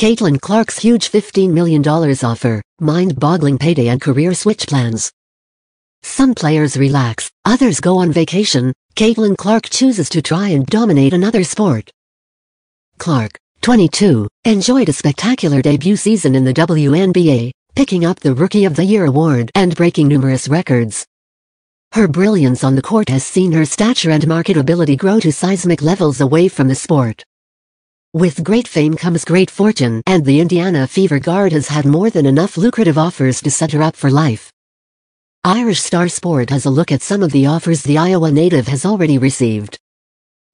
Caitlin Clark's huge $15 million offer, mind-boggling payday and career switch plans. Some players relax, others go on vacation. Caitlin Clark chooses to try and dominate another sport. Clark, 22, enjoyed a spectacular debut season in the WNBA, picking up the Rookie of the Year award and breaking numerous records. Her brilliance on the court has seen her stature and marketability grow to seismic levels away from the sport. With great fame comes great fortune, and the Indiana Fever guard has had more than enough lucrative offers to set her up for life. Irish Star Sport has a look at some of the offers the Iowa native has already received.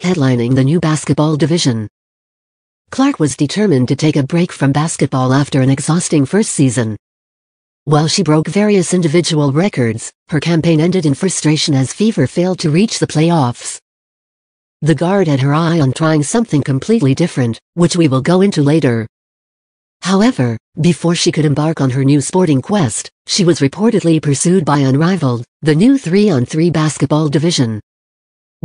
Headlining the new basketball division. Clark was determined to take a break from basketball after an exhausting first season. While she broke various individual records, her campaign ended in frustration as Fever failed to reach the playoffs. The guard had her eye on trying something completely different, which we will go into later. However, before she could embark on her new sporting quest, she was reportedly pursued by Unrivaled, the new 3-on-3 basketball division.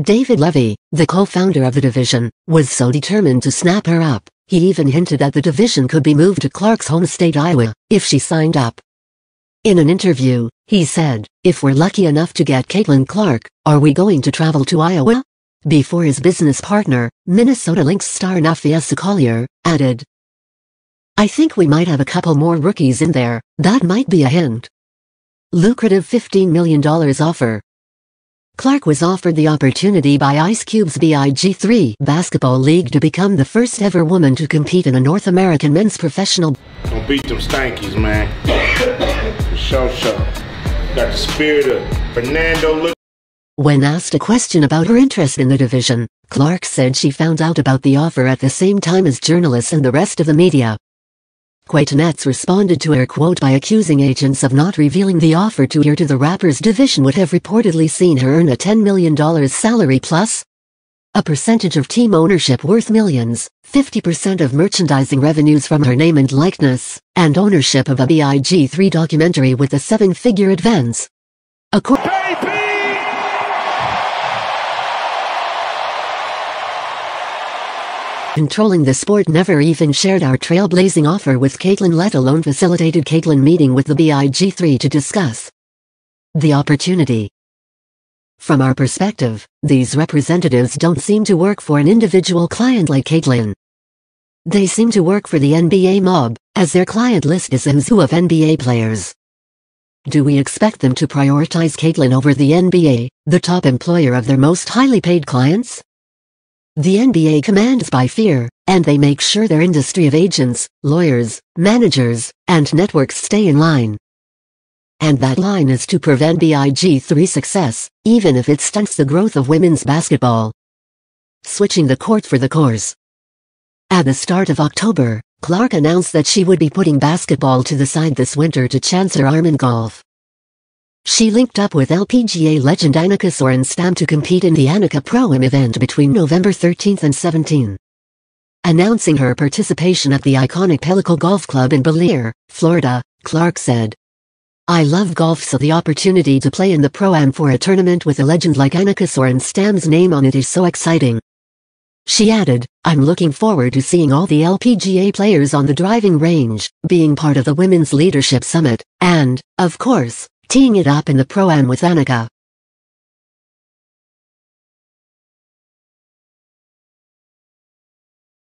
David Levy, the co-founder of the division, was so determined to snap her up, he even hinted that the division could be moved to Clark's home state Iowa, if she signed up. In an interview, he said, "If we're lucky enough to get Caitlin Clark, are we going to travel to Iowa?" Before his business partner, Minnesota Lynx star Nafiessa Collier, added, "I think we might have a couple more rookies in there, that might be a hint." Lucrative $15 million offer. Clark was offered the opportunity by IceCube's Big 3 basketball league to become the first ever woman to compete in a North American men's professional. Don't beat them stankies, man. For sure. Got the spirit of Fernando. When asked a question about her interest in the division, Clark said she found out about the offer at the same time as journalists and the rest of the media. Quatonets responded to her quote by accusing agents of not revealing the offer to her. The rapper's division would have reportedly seen her earn a $10 million salary plus a percentage of team ownership worth millions, 50% of merchandising revenues from her name and likeness, and ownership of a Big 3 documentary with a 7-figure advance. Controlling the sport never even shared our trailblazing offer with Caitlin, let alone facilitated Caitlin meeting with the Big 3 to discuss the opportunity. From our perspective, these representatives don't seem to work for an individual client like Caitlin. They seem to work for the NBA mob, as their client list is a who's who of NBA players. Do we expect them to prioritize Caitlin over the NBA, the top employer of their most highly paid clients? The NBA commands by fear, and they make sure their industry of agents, lawyers, managers, and networks stay in line. And that line is to prevent Big 3 success, even if it stunts the growth of women's basketball. Switching the court for the course. At the start of October, Clark announced that she would be putting basketball to the side this winter to chance her arm in golf. She linked up with LPGA legend Annika Sorenstam to compete in the Annika Pro-Am event between November 13 and 17. Announcing her participation at the iconic Pellicle Golf Club in Bel Air, Florida, Clark said, "I love golf, so the opportunity to play in the Pro-Am for a tournament with a legend like Annika Sorenstam's name on it is so exciting." She added, "I'm looking forward to seeing all the LPGA players on the driving range, being part of the Women's Leadership Summit, and, of course, teeing it up in the Pro-Am with Annika."